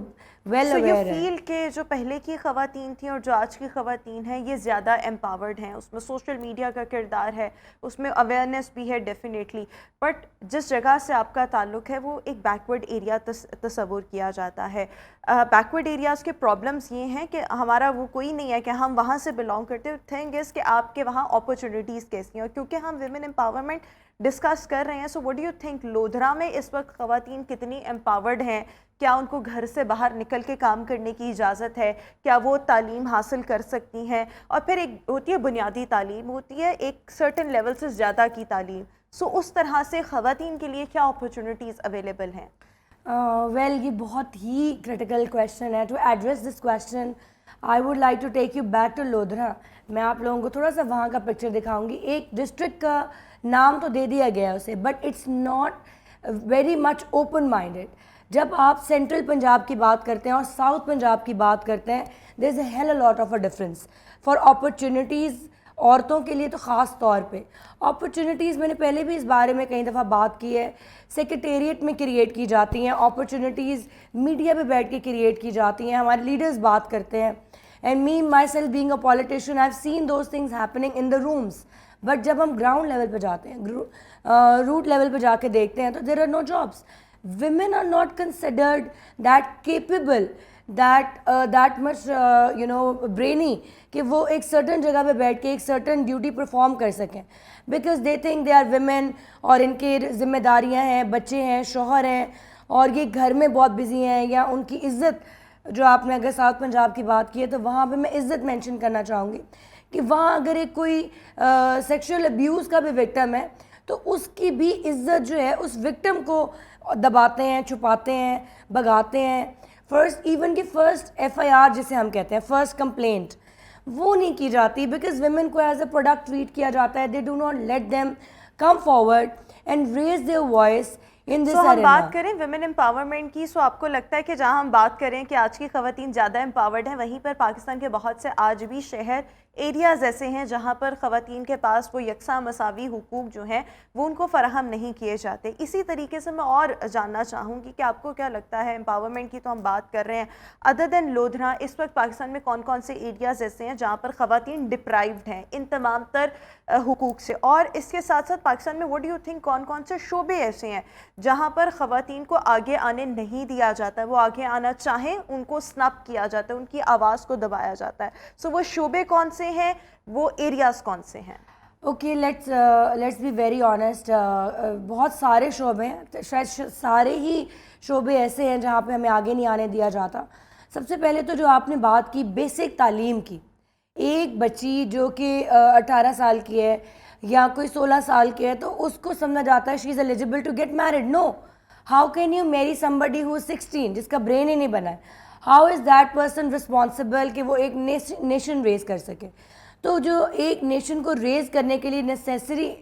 ویل اویئر ہے. فیل کہ جو پہلے کی خواتین تھیں اور جو آج کی خواتین ہیں یہ زیادہ امپاورڈ ہیں, اس میں سوشل میڈیا کا کردار ہے, اس میں اویئرنیس بھی ہے ڈیفینیٹلی, بٹ جس جگہ سے آپ کا تعلق ہے وہ ایک بیکورڈ ایریا تصور کیا جاتا ہے. بیکورڈ ایریاز کے پرابلمس یہ ہیں کہ ہمارا وہ کوئی نہیں ہے کہ ہم وہاں سے بلانگ کرتے. تھنگ از کہ آپ کے وہاں اپرچونیٹیز کیسی ہیں, اور کیونکہ ہم ویمن امپاورمنٹ ڈسکس کر رہے ہیں, so what do you think Lodhra میں اس وقت خواتین کتنی امپاورڈ ہیں؟ کیا ان کو گھر سے باہر نکل کے کام کرنے کی اجازت ہے؟ کیا وہ تعلیم حاصل کر سکتی ہیں؟ اور پھر ایک ہوتی ہے بنیادی تعلیم, ہوتی ہے ایک سرٹن لیول سے زیادہ کی تعلیم, سو اس طرح سے خواتین کے لیے کیا اپرچونیٹیز اویلیبل ہیں؟ ویل یہ بہت ہی کریٹیکل کویشچن ہے. To address this question I would like to take you back to Lodhra. میں آپ لوگوں کو تھوڑا سا وہاں کا پکچر دکھاؤں گی. ایک ڈسٹرکٹ کا نام تو دے دیا گیا ہے اسے, but it's not very much open minded. جب آپ سینٹرل پنجاب کی بات کرتے ہیں اور ساؤتھ پنجاب کی بات کرتے ہیں, there is a hell a lot of a difference for opportunities. عورتوں کے لیے تو خاص طور پہ اپرچونیٹیز, میں نے پہلے بھی اس بارے میں کئی دفعہ بات کی ہے, سیکریٹریٹ میں کریٹ کی جاتی ہیں اپرچونیٹیز, میڈیا پہ بیٹھ کے کریٹ کی جاتی ہیں, ہمارے لیڈرز بات کرتے ہیں. And me my self being a politician I have seen those things happening in the rooms. But جب ہم گراؤنڈ لیول پہ جاتے ہیں, روٹ لیول پہ جا کے دیکھتے ہیں, تو there are no jobs. Women are not considered that capable, that much brainy کہ وہ ایک certain جگہ پہ بیٹھ کے ایک certain duty perform کر سکیں, because they think they are women اور ان کے ذمہ داریاں ہیں, بچے ہیں, شوہر ہیں, اور یہ گھر میں بہت بزی ہیں. یا ان کی عزت, جو آپ نے اگر ساؤتھ پنجاب کی بات کی ہے تو وہاں پہ میں عزت مینشن کرنا چاہوں گی کہ وہاں اگر ایک کوئی سیکشل ابیوز کا بھی وکٹم ہے تو اس کی بھی عزت جو ہے اس وکٹم کو دباتے ہیں, چھپاتے ہیں, بھگاتے ہیں. فرسٹ ایون کہ فرسٹ FIR جسے ہم کہتے ہیں, فرسٹ کمپلینٹ, وہ نہیں کی جاتی, بیکاز ویمن کو ایز اے پروڈکٹ ٹریٹ کیا جاتا ہے. They do not let them come forward and raise their voice in this ہم بات کریں ویمن امپاورمنٹ کی, سو آپ کو لگتا ہے کہ جہاں ہم بات کریں کہ آج کی خواتین زیادہ امپاورڈ ہیں, وہیں پر پاکستان کے بہت سے آج بھی شہر ایریاز ایسے ہیں جہاں پر خواتین کے پاس وہ یکساں مساوی حقوق جو ہیں وہ ان کو فراہم نہیں کیے جاتے. اسی طریقے سے میں اور جاننا چاہوں گی کہ آپ کو کیا لگتا ہے, امپاورمنٹ کی تو ہم بات کر رہے ہیں, ادر دین لودھرا اس وقت پاکستان میں کون کون سے ایریاز ایسے ہیں جہاں پر خواتین ڈپرائیوڈ ہیں ان تمام تر حقوق سے, اور اس کے ساتھ ساتھ پاکستان میں وٹ ڈو یو تھنک کون کون سے شعبے ایسے ہیں جہاں پر خواتین کو آگے آنے نہیں دیا جاتا ہے, وہ آگے آنا چاہیں ان کو سنپ کیا جاتا ہے, ان کی آواز کو دبایا جاتا ہے. سو وہ شعبے کون سے ہیں, وہ ایریاز کون سے ہیں؟ Okay, let's be very honest. بہت سارے شعبے ہیں, شاید سارے ہی شعبے ایسے ہیں جہاں پہ ہمیں آگے نہیں آنے دیا جاتا. سب سے پہلے تو جو آپ نے بات کی بیسک تعلیم کی, ایک بچی جو کہ 18 سال کی ہے یا کوئی 16 سال کی ہے تو اس کو سمجھا جاتا ہے she is eligible to get married. No, how can you marry somebody who is 16 جس کا برین ہی نہیں بنا ہے؟ How is that person responsible کہ وہ ایک نیشن ریز کر سکے؟ تو جو ایک نیشن کو ریز کرنے کے لیے نیسیسری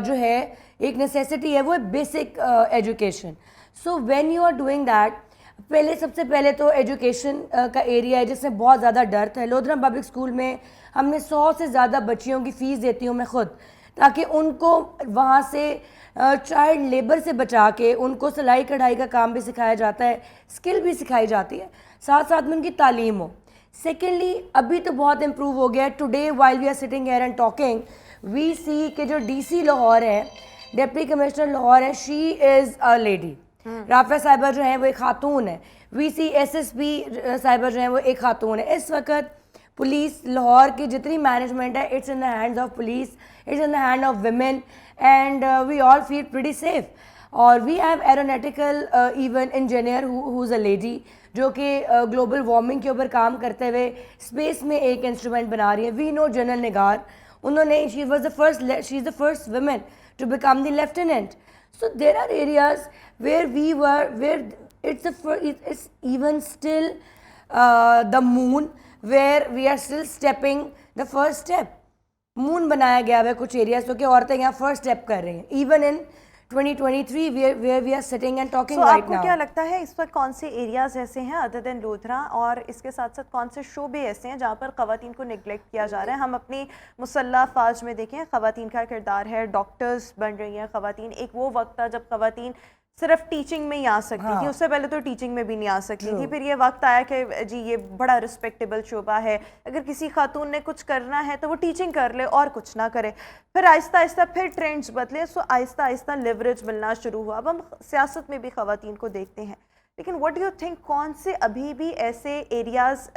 جو ہے, ایک نیسیسٹی ہے, وہ basic education. So when you are doing that, پہلے سب سے پہلے تو ایجوکیشن کا ایریا ہے جس میں بہت زیادہ ڈرتھ ہے. لودھرا پبلک اسکول میں ہم نے 100 سے زیادہ بچیوں کی فیس دیتی ہوں میں خود, تاکہ ان کو وہاں سے چائلڈ لیبر سے بچا کے ان کو سلائی کڑھائی کا کام بھی سکھایا جاتا ہے, اسکل بھی سکھائی جاتی ہے, ساتھ ساتھ میں ان کی تعلیم ہو. سیکنڈلی, ابھی تو بہت امپروو ہو گیا ہے. Today while we are sitting here and talking, we see کہ جو DC لاہور ہے, ڈپٹی کمشنر لاہور ہے, شی از اے لیڈی. رافعہ صاحبہ جو ہیں وہ ایک خاتون ہے. وی سی SSP صاحبہ جو ہیں وہ ایک خاتون ہے. اس وقت پولیس لاہور کی جتنی مینجمنٹ ہے, it's in the hands of police, it's in the hand of women, and we all feel pretty safe. اور we have aeronautical even engineer who is a lady, جو کہ گلوبل وارمنگ کے اوپر کام کرتے ہوئے اسپیس میں ایک انسٹرومنٹ بنا رہی ہے. وی نو جنرل نگار, انہوں نے she is the first women to become the lieutenant. So there are areas where we were where it's even still the moon where we are still stepping the first step. Moon बनाया गया है कुछ areas तो कि औरतें यहाँ first step कर रही हैं, even in 2023 where we are sitting and talking right आपको now. क्या लगता है इस वक्त कौन से एरियाज ऐसे हैं अदर देन लोधरा, और इसके साथ साथ कौन से शोबे ऐसे हैं जहाँ पर ख़वातीन को नेगलेक्ट किया जा रहा है? हम अपनी मुसल्ला फ़ौज में देखें ख़वातीन का किरदार है, डॉक्टर्स बन रही हैं ख़वातीन. एक वो वक्त था जब ख़वातीन सिर्फ टीचिंग में ही आ सकती थी, उससे पहले तो टीचिंग में भी नहीं आ सकती थी. फिर ये वक्त आया कि जी ये बड़ा रिस्पेक्टेबल शोबा है, अगर किसी खातून ने कुछ करना है तो वो टीचिंग कर ले और कुछ ना करे. फिर आहिस्ता आहिस्ता फिर ट्रेंड्स बदले, सो आहिस्ता आहिस्ता लेवरेज मिलना शुरू हुआ. अब हम सियासत में भी ख़वातीन को देखते हैं, लेकिन व्हाट डू यू थिंक कौन से अभी भी ऐसे एरियाज़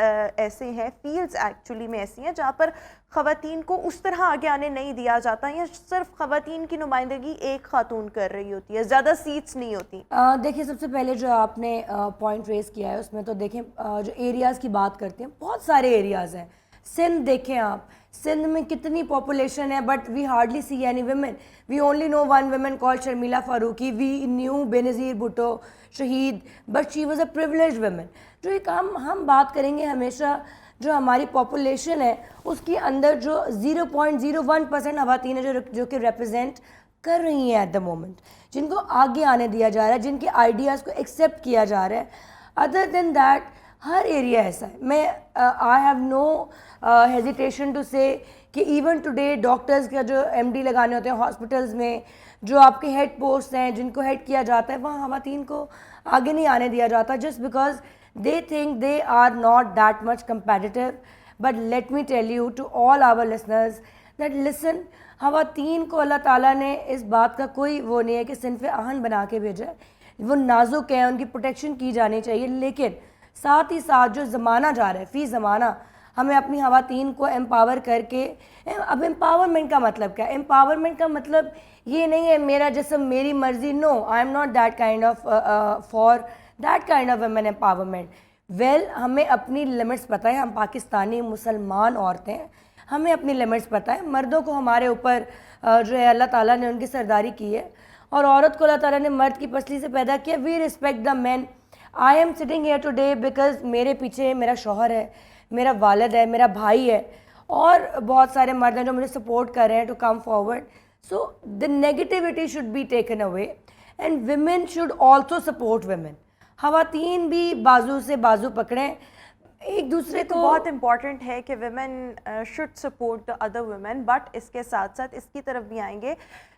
ऐसे हैं, फील्ड्स एक्चुअली में ऐसी हैं जहाँ पर ख़वातीन को उस तरह आगे आने नहीं दिया जाता, या सिर्फ ख़वातीन की नुमाइंदगी एक खातून कर रही होती है, ज़्यादा सीट्स नहीं होती? देखिए, सबसे पहले जो आपने पॉइंट रेस किया है उसमें तो देखें जो एरियाज़ की बात करते हैं, बहुत सारे एरियाज़ हैं. सिंध देखें आप, सिंध में कितनी पॉपुलेशन है but we hardly see any women. We only know one women called Sharmila Farooqui. We knew Benazir Bhutto शहीद, but she was a privileged women. जो एक हम बात करेंगे हमेशा जो हमारी पॉपुलेशन है उसके अंदर जो 0.01% ख़वातीन है जो कि रिप्रेजेंट कर रही हैं एट द मोमेंट, जिनको आगे आने दिया जा रहा है, जिनके आइडियाज़ को एक्सेप्ट किया जा रहा है. अदर देन दैट हर एरिया ऐसा है. मैं I have no hesitation to say कि इवन टुडे डॉक्टर्स का जो MD लगाने होते हैं हॉस्पिटल्स में, जो आपके हेड पोस्ट हैं जिनको हेड किया जाता है, वहाँ ख़वातीन को आगे नहीं आने दिया जाता, just because they think they are not that much competitive. But let me tell you to all our listeners that listen, ख़वातीन को अल्लाह ताला ने इस बात का कोई वो नहीं है कि सिन्फ़े आहन बना के भेजा है. वो नाजुक हैं, उनकी प्रोटेक्शन की जानी चाहिए, लेकिन साथ ही साथ जो ज़माना जा रहा है फ़ी ज़माना हमें अपनी ख़वातीन को एम्पावर करके. अब एम्पावरमेंट का मतलब क्या है? एम्पावरमेंट का मतलब ये नहीं है मेरा जिस्म मेरी मर्ज़ी. No, I am not that kind of for that kind of women empowerment. Well, हमें अपनी लिमिट्स पता है, हम पाकिस्तानी मुसलमान औरतें हैं, हमें अपनी लिमिट्स पता है. मर्दों को हमारे ऊपर जो है अल्लाह ताला ने उनकी सरदारी की है, और औरत को अल्लाह ताला ने मर्द की पसली से पैदा किया. We respect the man. I am sitting here today because मेरे पीछे मेरा शौहर है, मेरा वालिद है, मेरा भाई है, और बहुत सारे मर्द हैं जो मुझे सपोर्ट कर रहे हैं to come forward. So the negativity should be taken away and women should also support women. ख़वातीन भी बाजू से बाजू पकड़ें एक दूसरे को. बहुत इम्पॉर्टेंट है कि women should support the other women, but इसके साथ साथ इसकी तरफ भी आएंगे.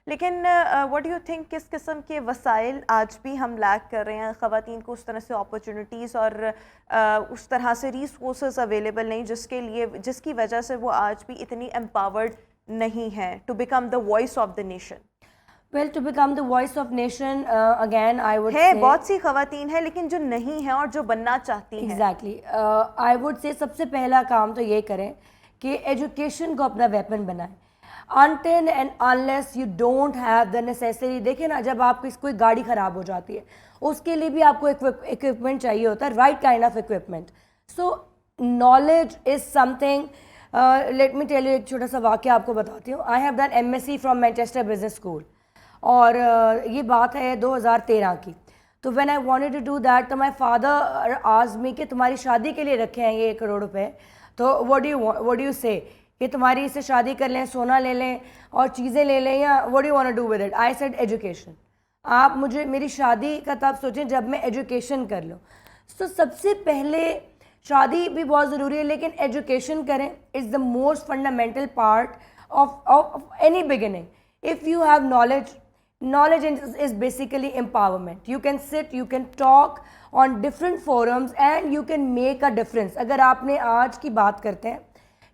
लेकिन व्हाट डू यू थिंक किस किस्म के वसाइल आज भी हम लैक कर रहे हैं? ख़वातीन को उस तरह से अपॉर्चुनिटीज़ और उस तरह से रिसोर्सेज अवेलेबल नहीं जिसकी वजह से वो आज भी इतनी एम्पावर्ड नहीं है to become the voice of the nation. Well, to become the voice of nation, again, I would है say बहुत सी ख़वातीन है लेकिन जो नहीं है और जो बनना चाहती हैं. Exactly. I would say सबसे पहला काम तो ये करें कि एजुकेशन को अपना वेपन बनाएं. Until and unless you don't have the necessary, देखिए ना, जब आपकी कोई गाड़ी ख़राब हो जाती है उसके लिए भी आपको इक्विपमेंट चाहिए होता है, right kind of equipment. So knowledge is something. Let me tell you, एक छोटा सा वाक़या आपको बताती हूँ. I have done MSc from Manchester business school, और ये बात है 2013 की. तो when I wanted to do that, तो माय फादर आस्क्ड मी कि तुम्हारी शादी के लिए रखे हैं ये 1 करोड़ रुपए, तो व्हाट डू यू से कि तुम्हारी इससे शादी कर लें, सोना ले लें और चीज़ें ले लें, या what do you want to do with it? I said education. आप मुझे मेरी शादी का तब सोचें जब मैं एजुकेशन कर लूँ. तो सबसे पहले शादी भी बहुत ज़रूरी है, लेकिन एजुकेशन करें. Is the most fundamental part of any beginning. If you have knowledge is basically empowerment. You can sit, you can talk on different forums and you can make a difference. अगर आपने आज की बात करते हैं,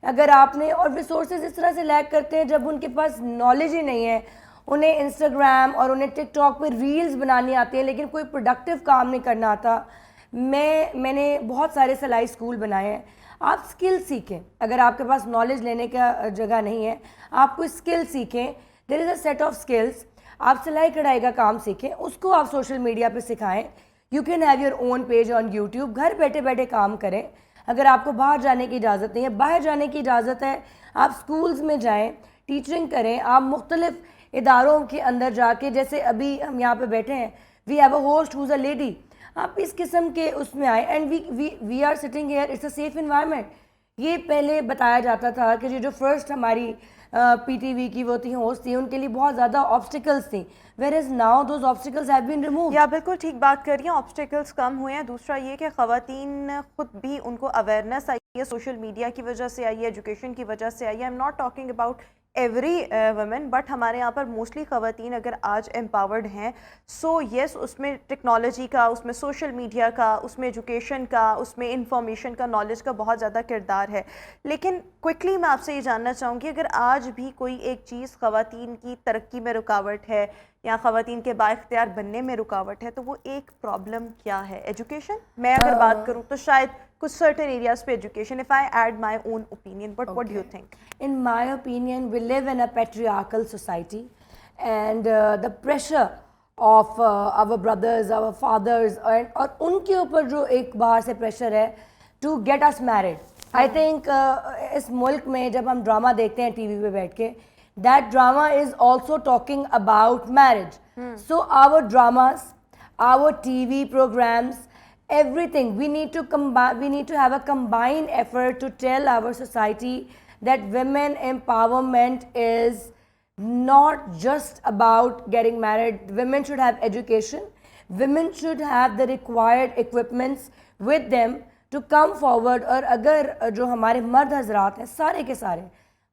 अगर आपने और रिसोर्सेज इस तरह से लैक करते हैं जब उनके पास नॉलेज ही नहीं है, उन्हें इंस्टाग्राम और उन्हें टिकटॉक पर रील्स बनानी आती है लेकिन कोई प्रोडक्टिव काम नहीं करना आता. मैंने बहुत सारे सिलाई स्कूल बनाए हैं. आप स्किल सीखें. अगर आपके पास नॉलेज लेने का जगह नहीं है, आप कोई स्किल सीखें. There is a set of skills. आप सिलाई कढ़ाई का काम सीखें, उसको आप सोशल मीडिया पे सिखाएं. You can have your own page on YouTube. घर बैठे बैठे काम करें. अगर आपको बाहर जाने की इजाज़त नहीं है, बाहर जाने की इजाज़त है, आप स्कूल्स में जाएं, टीचिंग करें. आप मुख्तलिफ इदारों के अंदर जाके, जैसे अभी हम यहाँ पे बैठे हैं, we have a host who's a lady, आप इस किस्म के उसमें आए. And we are sitting here, it's a safe environment. یہ پہلے بتایا جاتا تھا کہ جو فرسٹ ہماری پی ٹی وی کی وہ تھیں ہوسٹ تھیں ان کے لیے بہت زیادہ آبسٹیکلس تھیں, where is now those obstacles have been removed. یا بالکل ٹھیک بات کر رہی ہیں, آبسٹیکلس کم ہوئے ہیں. دوسرا یہ کہ خواتین خود بھی ان کو اویئرنیس آئی ہے, سوشل میڈیا کی وجہ سے آئی ہے, ایجوکیشن کی وجہ سے آئی ہے. I am not talking about every women, but ہمارے یہاں پر موسٹلی خواتین اگر آج امپاورڈ ہیں, سو یس اس میں ٹیکنالوجی کا, اس میں سوشل میڈیا کا, اس میں ایجوکیشن کا, اس میں انفارمیشن کا, نالج کا بہت زیادہ کردار ہے. لیکن کوئکلی میں آپ سے یہ جاننا چاہوں گی, اگر آج بھی کوئی ایک چیز خواتین کی ترقی میں رکاوٹ ہے یا خواتین کے با اختیار بننے میں رکاوٹ ہے, تو وہ ایک پرابلم کیا ہے؟ ایجوکیشن. میں اگر بات کروں تو شاید کچھ certain areas پہ education, if I add my own opinion, but what do you think? In my opinion, we live in a patriarchal society, and the pressure of our brothers, our fathers, اور ان کے اوپر جو ایک باہر سے pressure ہے to get us married. I think اس ملک میں جب ہم ڈرامہ دیکھتے ہیں ٹی وی پہ بیٹھ کے, that drama is also talking about marriage. So our dramas, our TV programs, everything, we need to combine, we need to have a combined effort to tell our society that women empowerment is not just about getting married. Women should have education, women should have the required equipments with them to come forward. اور اگر جو ہمارے مرد حضرات ہیں سارے کے سارے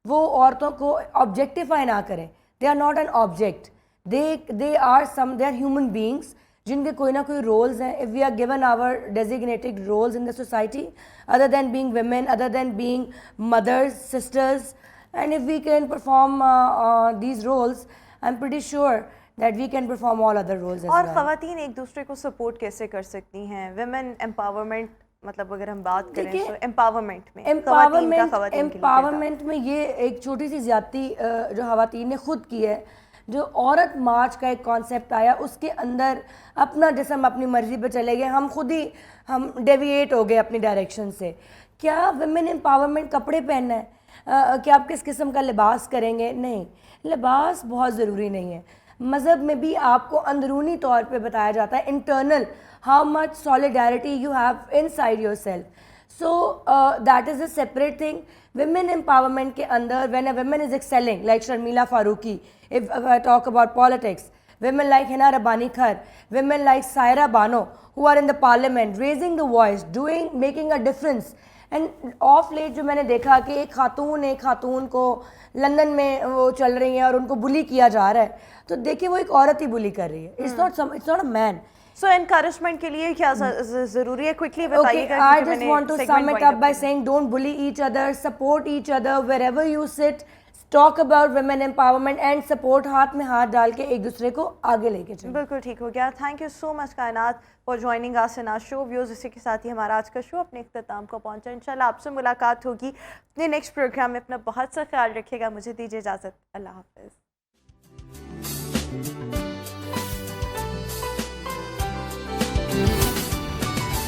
وہ عورتوں کو آبجیکٹیفائی نہ کریں, they are not an object, they are human beings جن کے کوئی نہ کوئی رولز ہیں. if we are given our designated roles in the society, other than being women, other than being mothers, sisters, and if we can perform these roles, I'm pretty sure that we can perform all other roles as well. اور خواتین ایک دوسرے کو support کیسے کر سکتی ہیں؟ Women empowerment, مطلب اگر ہم بات کریں تو امپاورمنٹ میں امپاورمنٹ میں یہ ایک چھوٹی سی زیادتی جو خواتین نے خود کی ہے, جو عورت مارچ کا ایک کانسیپٹ آیا, اس کے اندر اپنا جسم اپنی مرضی پہ چلے گئے, ہم خود ہی ہم ڈیویٹ ہو گئے اپنی ڈائریکشن سے. کیا ویمن امپاورمنٹ کپڑے پہننا ہے؟ کیا آپ کس قسم کا لباس کریں گے؟ نہیں, لباس بہت ضروری نہیں ہے. مذہب میں بھی آپ کو اندرونی طور پہ بتایا جاتا ہے internal how much solidarity you have inside yourself. So that is a separate thing. Women empowerment کے اندر when a women is excelling like Sharmila Farooqui, if I talk about politics, women like Hina Rabbani Khar, women like Saira Bano who are in the parliament raising the voice, making a difference. And of late جو میں نے دیکھا کہ ایک خاتون کو London میں وہ چل رہی ہیں اور ان کو بلی کیا جا رہا ہے, تو دیکھیں وہ ایک عورت ہی بلی کر رہی ہے, it's not a man. So encouragement کے لیے کیا ضروری ہے؟ کوئکلی بتائیے گا. I just want to sum it up by saying don't bully each other, support each other wherever you sit. talk about women empowerment and support, ہاتھ میں ہاتھ ڈال کے ایک دوسرے کو آگے لے کے چلیں. بالکل ٹھیک ہو گیا. Thank you so much Kainat for joining us in our show. Views اسی کے ساتھ ہی ہمارا آج کا شو اپنے اختتام کو پہنچا. انشاءاللہ آپ سے ملاقات ہوگی اپنے نیکسٹ پروگرام میں. اپنا بہت سا خیال رکھیے گا. مجھے دیجیے اجازت. اللہ حافظ.